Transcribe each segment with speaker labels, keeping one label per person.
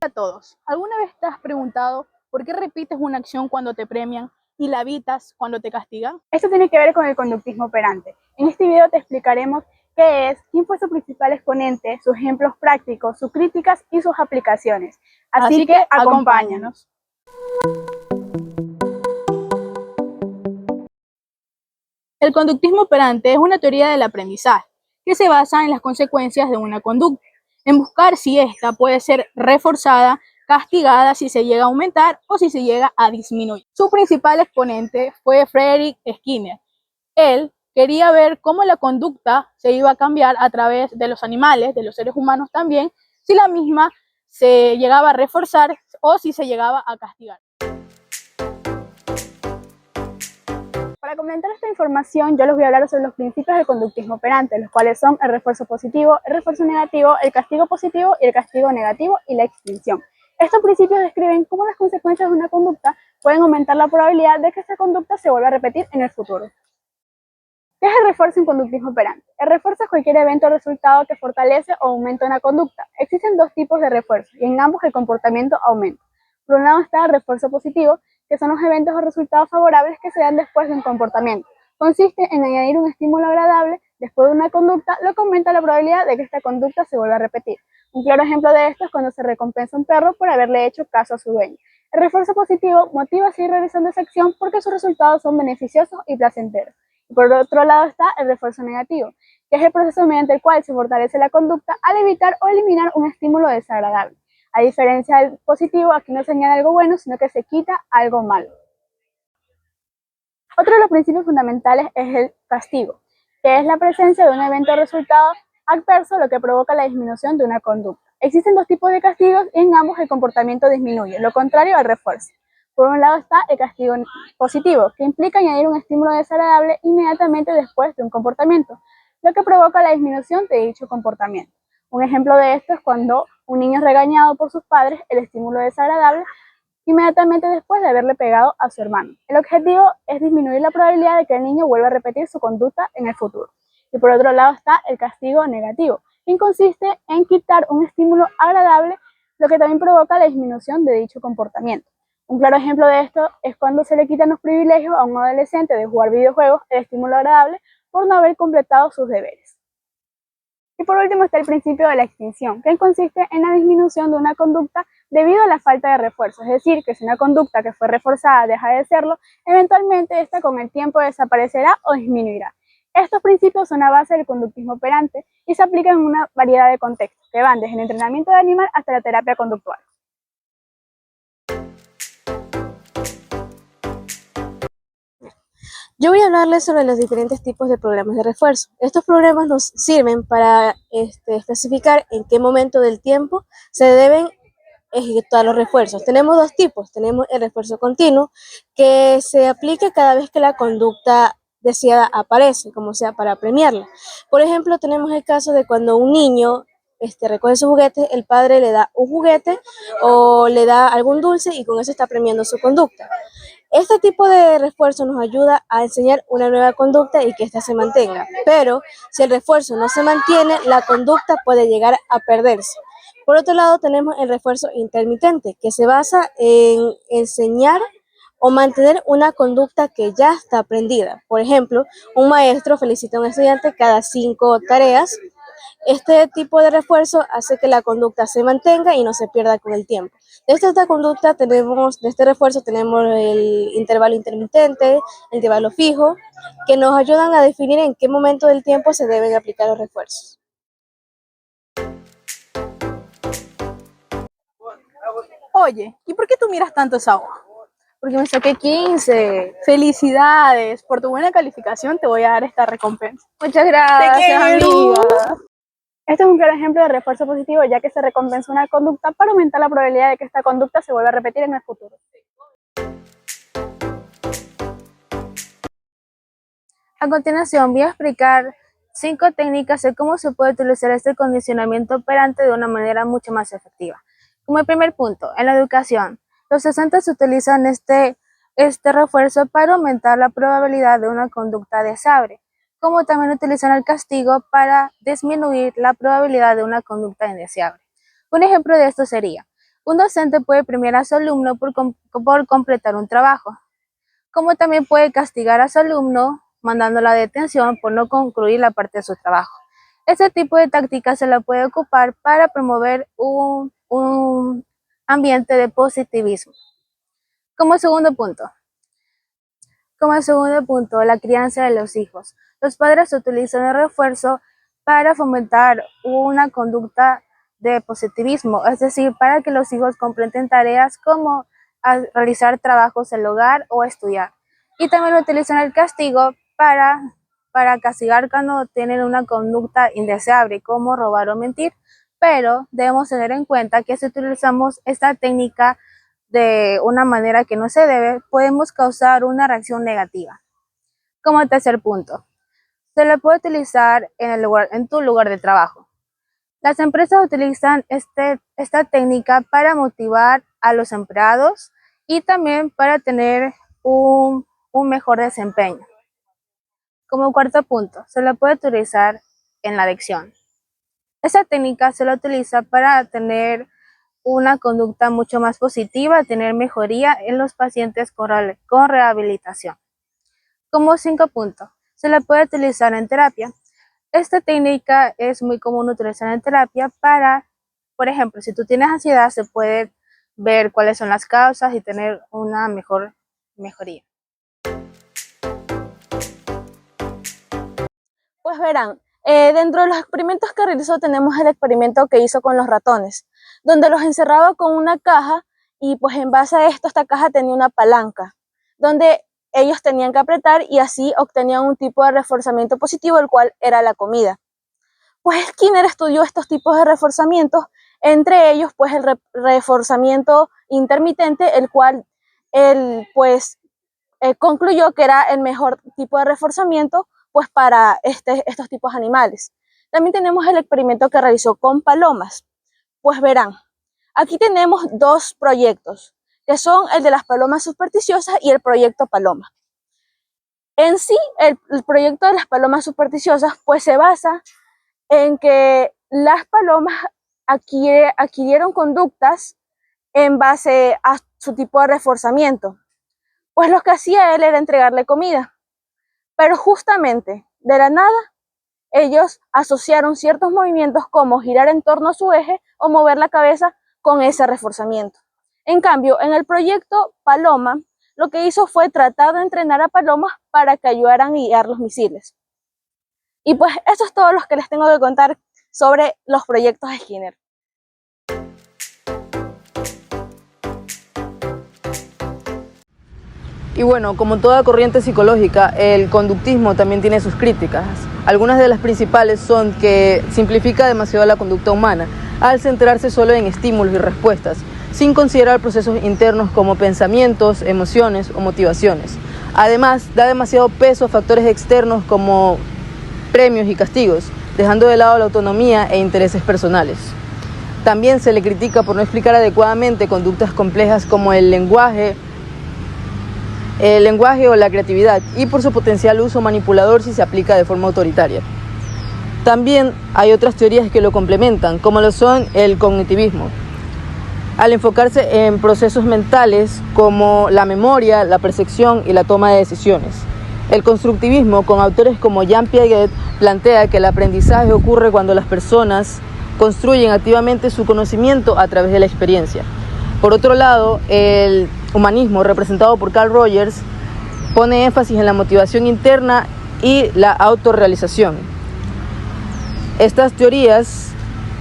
Speaker 1: A todos, ¿alguna vez te has preguntado por qué repites una acción cuando te premian y la evitas cuando te castigan?
Speaker 2: Esto tiene que ver con el conductismo operante. En este video te explicaremos qué es, quién fue su principal exponente, sus ejemplos prácticos, sus críticas y sus aplicaciones. Así que acompáñanos.
Speaker 1: El conductismo operante es una teoría del aprendizaje que se basa en las consecuencias de una conducta, en buscar si ésta puede ser reforzada, castigada si se llega a aumentar o si se llega a disminuir. Su principal exponente fue Frederick Skinner. Él quería ver cómo la conducta se iba a cambiar a través de los animales, de los seres humanos también, si la misma se llegaba a reforzar o si se llegaba a castigar.
Speaker 2: Para complementar esta información, yo les voy a hablar sobre los principios del conductismo operante, los cuales son el refuerzo positivo, el refuerzo negativo, el castigo positivo y el castigo negativo y la extinción. Estos principios describen cómo las consecuencias de una conducta pueden aumentar la probabilidad de que esta conducta se vuelva a repetir en el futuro. ¿Qué es el refuerzo en conductismo operante? El refuerzo es cualquier evento o resultado que fortalece o aumenta una conducta. Existen dos tipos de refuerzo y en ambos el comportamiento aumenta. Por un lado está el refuerzo positivo, que son los eventos o resultados favorables que se dan después de un comportamiento. Consiste en añadir un estímulo agradable después de una conducta, lo que aumenta la probabilidad de que esta conducta se vuelva a repetir. Un claro ejemplo de esto es cuando se recompensa a un perro por haberle hecho caso a su dueño. El refuerzo positivo motiva a seguir realizando esa acción porque sus resultados son beneficiosos y placenteros. Y por otro lado está el refuerzo negativo, que es el proceso mediante el cual se fortalece la conducta al evitar o eliminar un estímulo desagradable. A diferencia del positivo, aquí no se añade algo bueno, sino que se quita algo malo. Otro de los principios fundamentales es el castigo, que es la presencia de un evento o resultado adverso, lo que provoca la disminución de una conducta. Existen dos tipos de castigos y en ambos el comportamiento disminuye, lo contrario al refuerzo. Por un lado está el castigo positivo, que implica añadir un estímulo desagradable inmediatamente después de un comportamiento, lo que provoca la disminución de dicho comportamiento. Un ejemplo de esto es cuando un niño es regañado por sus padres, el estímulo desagradable inmediatamente después de haberle pegado a su hermano. El objetivo es disminuir la probabilidad de que el niño vuelva a repetir su conducta en el futuro. Y por otro lado está el castigo negativo, que consiste en quitar un estímulo agradable, lo que también provoca la disminución de dicho comportamiento. Un claro ejemplo de esto es cuando se le quitan los privilegios a un adolescente de jugar videojuegos, el estímulo agradable, por no haber completado sus deberes. Y por último está el principio de la extinción, que consiste en la disminución de una conducta debido a la falta de refuerzo. Es decir, que si una conducta que fue reforzada deja de serlo, eventualmente esta con el tiempo desaparecerá o disminuirá. Estos principios son la base del conductismo operante y se aplican en una variedad de contextos, que van desde el entrenamiento de animal hasta la terapia conductual.
Speaker 3: Yo voy a hablarles sobre los diferentes tipos de programas de refuerzo. Estos programas nos sirven para especificar en qué momento del tiempo se deben ejecutar los refuerzos. Tenemos dos tipos. Tenemos el refuerzo continuo, que se aplica cada vez que la conducta deseada aparece, como sea para premiarla. Por ejemplo, tenemos el caso de cuando un niño recoge sus juguetes, el padre le da un juguete o le da algún dulce y con eso está premiando su conducta. Este tipo de refuerzo nos ayuda a enseñar una nueva conducta y que ésta se mantenga, pero si el refuerzo no se mantiene, la conducta puede llegar a perderse. Por otro lado, tenemos el refuerzo intermitente, que se basa en enseñar o mantener una conducta que ya está aprendida. Por ejemplo, un maestro felicita a un estudiante cada 5 tareas. Este tipo de refuerzo hace que la conducta se mantenga y no se pierda con el tiempo. De este refuerzo tenemos el intervalo intermitente, el intervalo fijo, que nos ayudan a definir en qué momento del tiempo se deben aplicar los refuerzos.
Speaker 1: Oye, ¿y por qué tú miras tanto esa hoja?
Speaker 2: Porque me saqué 15.
Speaker 1: Felicidades, por tu buena calificación te voy a dar esta recompensa.
Speaker 2: Muchas
Speaker 1: ¡Te
Speaker 2: gracias,
Speaker 1: quiero!
Speaker 2: amiga. Este es un claro ejemplo de refuerzo positivo, ya que se recompensa una conducta para aumentar la probabilidad de que esta conducta se vuelva a repetir en el futuro. A continuación voy a explicar 5 técnicas de cómo se puede utilizar este condicionamiento operante de una manera mucho más efectiva. Como el primer punto, en la educación, los docentes utilizan este refuerzo para aumentar la probabilidad de una conducta deseable, como también utilizan el castigo para disminuir la probabilidad de una conducta indeseable. Un ejemplo de esto sería, Un docente puede premiar a su alumno por completar un trabajo, como también puede castigar a su alumno mandando la detención por no concluir la parte de su trabajo. Este tipo de táctica se la puede ocupar para promover un ambiente de positivismo. Como segundo punto, la crianza de los hijos. Los padres utilizan el refuerzo para fomentar una conducta de positivismo, es decir, para que los hijos completen tareas como realizar trabajos en el hogar o estudiar. Y también utilizan el castigo para castigar cuando tienen una conducta indeseable, como robar o mentir, pero debemos tener en cuenta que si utilizamos esta técnica de una manera que no se debe, podemos causar una reacción negativa. Como tercer punto, se le puede utilizar en tu lugar de trabajo. Las empresas utilizan esta técnica para motivar a los empleados y también para tener un mejor desempeño. Como cuarto punto, se le puede utilizar en la adicción. Esta técnica se la utiliza para tener una conducta mucho más positiva, tener mejoría en los pacientes con rehabilitación. Como 5 puntos, se la puede utilizar en terapia. Esta técnica es muy común utilizar en terapia para, por ejemplo, si tú tienes ansiedad, se puede ver cuáles son las causas y tener una mejoría.
Speaker 3: Pues verán, dentro de los experimentos que realizó tenemos el experimento que hizo con los ratones, donde los encerraba con una caja y pues en base a esto esta caja tenía una palanca, donde ellos tenían que apretar y así obtenían un tipo de reforzamiento positivo, el cual era la comida. Pues Skinner estudió estos tipos de reforzamientos, entre ellos pues el reforzamiento intermitente, el cual él pues concluyó que era el mejor tipo de reforzamiento pues para estos tipos de animales. También tenemos el experimento que realizó con palomas. Pues verán, aquí tenemos dos proyectos, que son el de las palomas supersticiosas y el proyecto Paloma. En sí, el proyecto de las palomas supersticiosas pues se basa en que las palomas adquirieron conductas en base a su tipo de reforzamiento. Pues lo que hacía él era entregarle comida. Pero justamente, de la nada, ellos asociaron ciertos movimientos como girar en torno a su eje o mover la cabeza con ese reforzamiento. En cambio, en el proyecto Paloma, lo que hizo fue tratar de entrenar a palomas para que ayudaran a guiar los misiles. Y pues eso es todo lo que les tengo que contar sobre los proyectos de Skinner.
Speaker 4: Y bueno, como toda corriente psicológica, el conductismo también tiene sus críticas. Algunas de las principales son que simplifica demasiado la conducta humana al centrarse solo en estímulos y respuestas, sin considerar procesos internos como pensamientos, emociones o motivaciones. Además, da demasiado peso a factores externos como premios y castigos, dejando de lado la autonomía e intereses personales. También se le critica por no explicar adecuadamente conductas complejas como el lenguaje o la creatividad, y por su potencial uso manipulador si se aplica de forma autoritaria. También hay otras teorías que lo complementan, como lo son el cognitivismo, al enfocarse en procesos mentales como la memoria, la percepción y la toma de decisiones. El constructivismo, con autores como Jean Piaget, plantea que el aprendizaje ocurre cuando las personas construyen activamente su conocimiento a través de la experiencia. Por otro lado, el humanismo, representado por Carl Rogers, pone énfasis en la motivación interna y la autorrealización. Estas teorías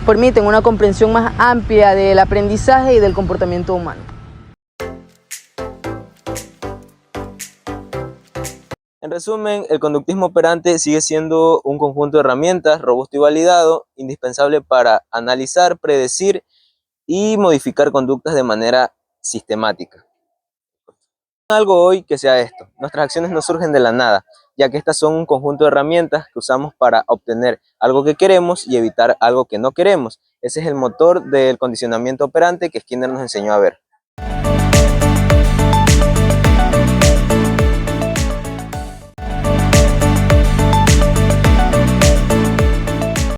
Speaker 4: permiten una comprensión más amplia del aprendizaje y del comportamiento humano.
Speaker 5: En resumen, el conductismo operante sigue siendo un conjunto de herramientas robusto y validado, indispensable para analizar, predecir y modificar conductas de manera sistemática. Algo hoy que sea esto: nuestras acciones no surgen de la nada, ya que estas son un conjunto de herramientas que usamos para obtener algo que queremos y evitar algo que no queremos. Ese es el motor del condicionamiento operante que Skinner nos enseñó a ver.